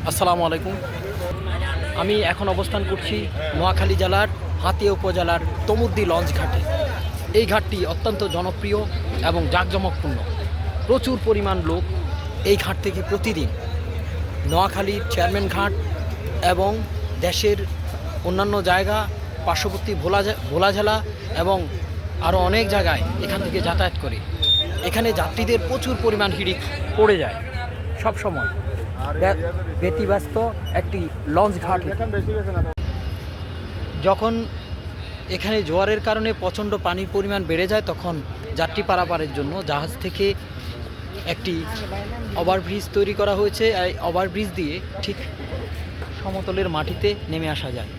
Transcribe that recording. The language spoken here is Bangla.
আসসালামু আলাইকুম। আমি এখন অবস্থান করছি নোয়াখালী জেলার হাতিয়া উপজেলার তমুদ্দি লঞ্চ ঘাটে। এই ঘাটটি অত্যন্ত জনপ্রিয় এবং জাঁকজমকপূর্ণ। প্রচুর পরিমাণ লোক এই ঘাট থেকে প্রতিদিন নোয়াখালীর চেয়ারম্যান ঘাট এবং দেশের অন্যান্য জায়গা, পার্শ্ববর্তী ভোলা জেলা এবং আরও অনেক জায়গায় এখান থেকে যাতায়াত করে। এখানে যাত্রীদের প্রচুর পরিমাণ হিড়িক পড়ে যায় সব সময়। ব্যতিব্যস্ত একটি লঞ্চ ঘাট। যখন এখানে জোয়ারের কারণে প্রচণ্ড পানির পরিমাণ বেড়ে যায়, তখন যাত্রী পারাপারের জন্য জাহাজ থেকে একটি ওভারব্রিজ তৈরি করা হয়েছে। এই ওভারব্রিজ দিয়ে ঠিক সমতলের মাটিতে নেমে আসা যায়।